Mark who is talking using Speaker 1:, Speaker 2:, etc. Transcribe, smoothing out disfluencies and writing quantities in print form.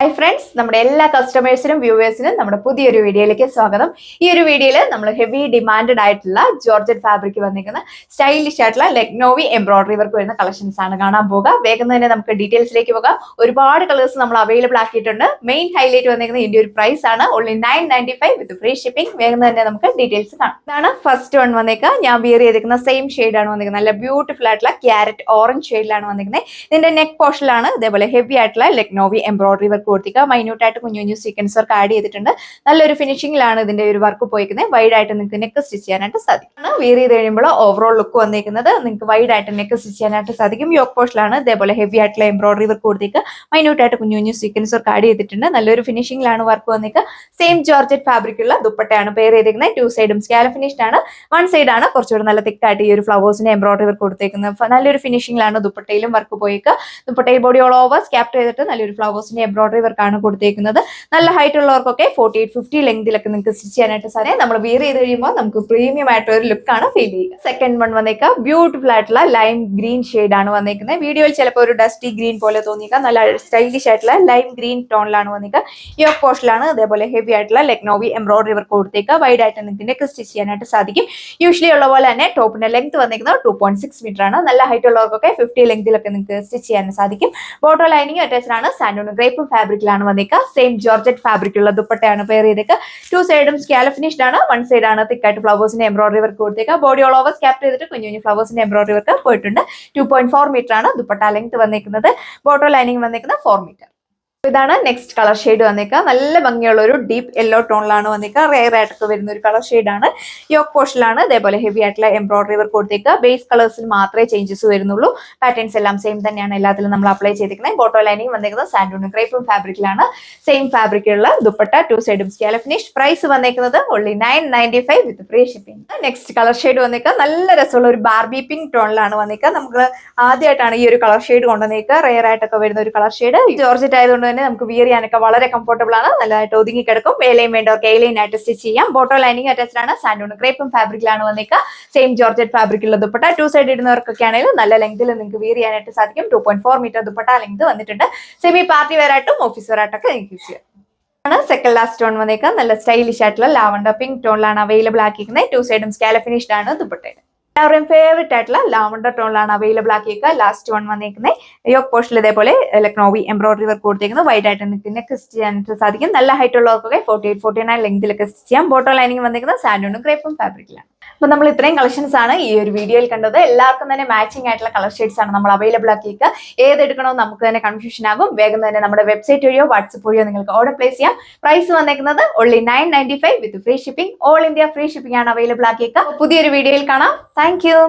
Speaker 1: Hi friends, നമ്മുടെ എല്ലാ കസ്റ്റമേഴ്സിനും വ്യൂവേഴ്സിനും നമ്മുടെ പുതിയൊരു വീഡിയോയിലേക്ക് സ്വാഗതം. ഈ ഒരു വീഡിയോയിൽ നമ്മൾ ഹെവി ഡിമാൻഡഡ് ആയിട്ടുള്ള ജോർജറ്റ് ഫാബ്രിക് വന്നിരിക്കുന്ന സ്റ്റൈലിഷ് ആയിട്ടുള്ള ലെഗ്നോവി എംബ്രോയിഡറി വർക്ക് വരുന്ന കളക്ഷൻസ് ആണ് കാണാൻ പോകുക. വേഗം തന്നെ നമുക്ക് ഡീറ്റെയിൽസിലേക്ക് പോകാം. ഒരുപാട് കളേഴ്സ് നമ്മൾ അവൈലബിൾ ആക്കിയിട്ടുണ്ട്. മെയിൻ ഹൈലൈറ്റ് വന്നിരിക്കുന്നത് ഇതിന്റെ ഒരു പ്രൈസ് ആണ്, ഓൺലി 995 വിത്ത് ഫ്രീ ഷിപ്പിംഗ്. വേഗം തന്നെ നമുക്ക് ഡീറ്റെയിൽസ് കാണാം. ഇതാണ് ഫസ്റ്റ് വൺ വന്നേക്കുക. ഞാൻ വിയർ ചെയ്തിരിക്കുന്ന സെയിം ഷെയ്ഡാണ് വന്നിരിക്കുന്നത്. നല്ല ബ്യൂട്ടിഫുൾ ആയിട്ടുള്ള ക്യാരറ്റ് ഓറഞ്ച് ഷെയ്ഡിലാണ് വന്നിരിക്കുന്നത്. ഇതിന്റെ നെക്ക് പോർഷനിലാണ് ഇതേപോലെ ഹെവി ആയിട്ടുള്ള ലെഗ്നോവി എംബ്രോയിഡറി വർക്ക് കൊടുത്തിക്കുക. മൈന്യൂട്ട് ആയിട്ട് കുഞ്ഞു സീക്വൻസ് വർക്ക് ആഡ് ചെയ്തിട്ടുണ്ട്. നല്ലൊരു ഫിനിഷിംഗിലാണ് ഇതിന്റെ ഒരു വർക്ക് പോയിരിക്കുന്നത്. വൈഡ് ആയിട്ട് നിങ്ങൾക്ക് നെക്ക് സ്റ്റിച്ച് ചെയ്യാനായിട്ട് സാധിക്കും. വിയർ ചെയ്ത് കഴിയുമ്പോൾ ഓവറോൾ ലുക്ക് വന്നിരിക്കുന്നത് നിങ്ങൾക്ക് വൈഡ് ആയിട്ട് നെക്ക് സ്റ്റിച്ച് ചെയ്യാനായിട്ട് സാധിക്കും. യോക്ക് പോർഷനിലാണ് ഇതേപോലെ ഹെവി ആയിട്ടുള്ള എംബ്രോയിഡറി വർക്ക് കൊടുത്തിക്കുക. മൈന്യൂട്ട് ആയിട്ട് കുഞ്ഞു സീക്വൻസ് വർക്ക് ആഡ് ചെയ്തിട്ടുണ്ട്. നല്ലൊരു ഫിനിഷിംഗിലാണ് വർക്ക് വന്നിക്കുക. സെയിം ജോർജറ്റ് ഫാബ്രിക് ഉള്ള ദുപ്പട്ടയാണ് പെയർ ചെയ്തിരിക്കുന്നത്. ടു സൈഡും സ്കാലപ്പ് ഫിനിഷ്ഡ് ആണ്. വൺ സൈഡ് ആണ് കുറച്ചുകൂടെ നല്ല തിക്കായിട്ട് ഈ ഒരു ഫ്ലവേഴ്സിന്റെ എംബ്രോയിഡറി വർക്ക് കൊടുത്തേക്കുന്നത്. നല്ലൊരു ഫിനിഷിംഗിലാണ് ദുപ്പട്ടയിലും വർക്ക് പോയിക്കുക. ദുപ്പട്ടയിൽ ബോഡി ഓൾ ഓവർ സ്കാപ്പ് ചെയ്തിട്ട് നല്ലൊരു ഫ്ലവേഴ്സിന്റെ എംബ്രോയിഡറി വർക്കാണ് കൊടുത്തേക്കുന്നത്. നല്ല ഹൈറ്റ് ഉള്ളവർക്കൊക്കെ 48-50 ലെങ്തിലൊക്കെ നിങ്ങൾക്ക് സ്റ്റിച്ച് ചെയ്യാനായിട്ട് സാധനം നമ്മൾ വിയർ ചെയ്ത് കഴിയുമ്പോൾ നമുക്ക് പ്രീമിയം ആയിട്ട് ഒരു ലുക്കാണ് ഫീൽ ചെയ്യുക. സെക്കൻഡ് വൺ വന്നേക്കാം ബ്യൂട്ടിഫുൾ ആയിട്ടുള്ള ലൈം ഗ്രീൻ ഷെയ്ഡ് ആണ് വന്നേക്കുന്നത്. വീഡിയോയിൽ ചിലപ്പോൾ ഒരു ഡസ്റ്റി ഗ്രീൻ പോലെ തോന്നിയേക്കാം. നല്ല സ്റ്റൈലിഷ് ആയിട്ടുള്ള ലൈം ഗ്രീൻ ടോണിലാണ് വന്നിക്കുക. യോക്ക് പോർഷനിലാണ് ഇതേപോലെ ഹെവി ആയിട്ടുള്ള ലെഗ്നോവി എംബ്രോയിഡറി വർക്ക് കൊടുത്തേക്കുക. വൈഡ് ആയിട്ട് നിങ്ങൾക്ക് സ്റ്റിച്ച് ചെയ്യാനായിട്ട് സാധിക്കും. യൂഷ്വലി ഉള്ള പോലെ തന്നെ ടോപ്പിന്റെ ലെങ്ത് വന്നിരിക്കുന്നത് 2.6 മീറ്റർ ആണ്. നല്ല ഹൈറ്റ് ഉള്ളവർക്കൊക്കെ 50 ലെങ്തിലൊക്കെ നിങ്ങൾക്ക് സ്റ്റിച്ച് ചെയ്യാൻ സാധിക്കും. ബോട്ടോ ലൈനിങ് അറ്റാച്ച്ഡ് ആണ്. സാൻഡൂൺ ഗ്രേപ്പ് ഫാബ്രിക്കിലാണ് വന്നിക്കുക. സെയിം ജോർജറ്റ് ഫാബ്രിക് ഉള്ള ദുപ്പട്ടയാണ് പെയർ ചെയ്തേക്കുക. ടു സൈഡും സ്കാലപ്പ് ഫിനിഷ്ഡ് ആണ്. വൺ സൈഡ് ആണ് തിക്കായിട്ട് ഫ്ലവേഴ്സിന്റെ എംബ്രോയിഡറി വർക്ക് കൊടുത്തേക്കുക. ബോഡി ഓൾ ഓവർ സ്കാപ്പ് ചെയ്തിട്ട് കുഞ്ഞു ഫ്ലവേഴ്സിന്റെ എംബ്രോയിഡറി വർക്ക് പോയിട്ടുണ്ട്. 2.4 മീറ്റർ ആണ് ദുപ്പട്ട ലെങ്ത് വന്നിരിക്കുന്നത്. ബോട്ടോ ലൈനിങ് വന്നിരിക്കുന്നത് 4 മീറ്റർ. ഇതാണ് നെക്സ്റ്റ് കളർ ഷെയ്ഡ് വന്നേക്കുക. നല്ല ഭംഗിയുള്ള ഒരു ഡീപ്പ് യെല്ലോ ടോണിലാണ് വന്നേക്കുക. റെയർ ആയിട്ടൊക്കെ വരുന്ന ഒരു കളർ ഷെയ്ഡാണ്. യോക്ക് പോർഷനിലാണ് ഇതേപോലെ ഹെവി ആയിട്ടുള്ള എംബ്രോയിഡറി വർക്ക് കൊടുത്തേക്കുക. ബേസ് കളേഴ്സിൽ മാത്രമേ ചേഞ്ചസ് വരുന്നുള്ളൂ. പാറ്റേൺസ് എല്ലാം സെയിം തന്നെയാണ് എല്ലാത്തിലും നമ്മൾ അപ്ലൈ ചെയ്തിരിക്കുന്നത്. ബോട്ടോ ലൈനിങ് വന്നേക്കുന്നത് സാൻഡൂൺ ക്രേപ്പ് ഫാബ്രിക്കിലാണ്. സെയിം ഫാബ്രിക്കുള്ള ദുപ്പട്ട ടു സൈഡും സ്കാലപ്പ് ഫിനിഷ്. പ്രൈസ് വന്നേക്കുന്നത് only 995 with free shipping. Next colour shade വന്നേക്കുക. നല്ല രസമുള്ള ഒരു ബാർബി പിങ്ക് ടോണിലാണ് വന്നേക്കുക. നമുക്ക് ആദ്യമായിട്ടാണ് ഈ ഒരു കളർ ഷെയ്ഡ് കൊണ്ടുവന്നേക്കുക. റെയർ ആയിട്ടൊക്കെ വരുന്ന ഒരു കളർ ഷെയ്ഡ്. ജോർജറ്റ് ആയതുകൊണ്ട് തന്നെ നമുക്ക് വിയർ ചെയ്യാനൊക്കെ വളരെ കംഫർട്ടബിൾ ആണ്. നല്ലതായിട്ട് ഒതുങ്ങി കിടക്കും. വേലയും വേണ്ടവർക്ക് എയിലൈൻ ആയിട്ട് സ്റ്റിച്ച് ചെയ്യാം. ബോട്ടോ ലൈനിങ് അറ്റാച്ച്ഡ് ആണ്. സാൻഡൂൺ ക്രേപ്പും ഫാബ്രിക്കിലാണ് വന്നേക്കുക. സെയിം ജോർജറ്റ് ഫാബ്രിക്കുള്ള ദുപ്പട്ട ടു സൈഡ് ഇടുന്നവർക്കൊക്കെ ആണെങ്കിലും നല്ല ലെങ്തിൽ നിങ്ങൾക്ക് വിയർ ചെയ്യാനായിട്ട് സാധിക്കും. 2.4 മീറ്റർ ദുപ്പട്ട ലെങ്ത് വന്നിട്ടുണ്ട്. സെമി പാർട്ടി വെയർ ആയിട്ടും ഓഫീസ് വെയർ ആയിട്ടൊക്കെ നിങ്ങൾക്ക് യൂസ് ചെയ്യാം. സെക്കൻഡ് ലാസ്റ്റ് ടോൺ വന്നേക്കുക. നല്ല സ്റ്റൈലിഷ് ആയിട്ടുള്ള ലാവണ്ടർ പിങ്ക് ടോണിലാണ് അവൈലബിൾ ആക്കിയിരിക്കുന്നത്. ടു സൈഡും സ്കാലപ്പ് ഫിനിഷ്ഡ് ആണ് ദുപ്പട്ടയുടെ. എല്ലാവരുടെയും ഫേവറേറ്റ് ആയിട്ടുള്ള ലാവണ്ടർ ടോണിലാണ് അവൈലബിൾ ആക്കിയേക്കുക. ലാസ്റ്റ് വൺ വന്നേക്കുന്നത് യോക്ക് പോർഷനിൽ ഇതേപോലെ ലെഗ്നോവി എംബ്രോയിഡറി വർക്ക് കൊടുത്തേക്കുന്നത്. വൈഡ് ആയിട്ട് നിങ്ങൾക്ക് സ്റ്റിച്ച് ചെയ്യാനായിട്ട് സാധിക്കും. നല്ല ഹൈറ്റ് ഉള്ളവർക്കൊക്കെ 48-49 ലെങ്തിലൊക്കെ സ്റ്റിച്ച് ചെയ്യാം. ബോട്ടോ ലൈനിങ് വന്നിരിക്കുന്നത് സാൻഡൂണും ക്രേപ്പും ഫാബ്രിക്കിലാണ്. അപ്പൊ നമ്മൾ ഇത്രയും കളക്ഷൻസ് ആണ് ഈ ഒരു വീഡിയോയിൽ കണ്ടത്. എല്ലാവർക്കും തന്നെ മാച്ചിങ് ആയിട്ടുള്ള കളർ ഷെയ്ഡ്സ് ആണ് നമ്മൾ അവൈലബിൾ ആക്കിയേക്കുക. ഏതെടുക്കണമെന്ന് നമുക്ക് തന്നെ കൺഫ്യൂഷൻ ആകും. വേഗം തന്നെ നമ്മുടെ വെബ്സൈറ്റ് വഴിയോ വാട്സ്ആപ്പ് വഴിയോ നിങ്ങൾക്ക് ഓർഡർ പ്ലേസ് ചെയ്യാം. പ്രൈസ് വന്നേക്കുന്നത് only 995 with free shipping. All India free shipping ആണ് അവൈലബിൾ ആക്കിയേക്കുക. പുതിയൊരു വീഡിയോയിൽ കാണാം. Thank you.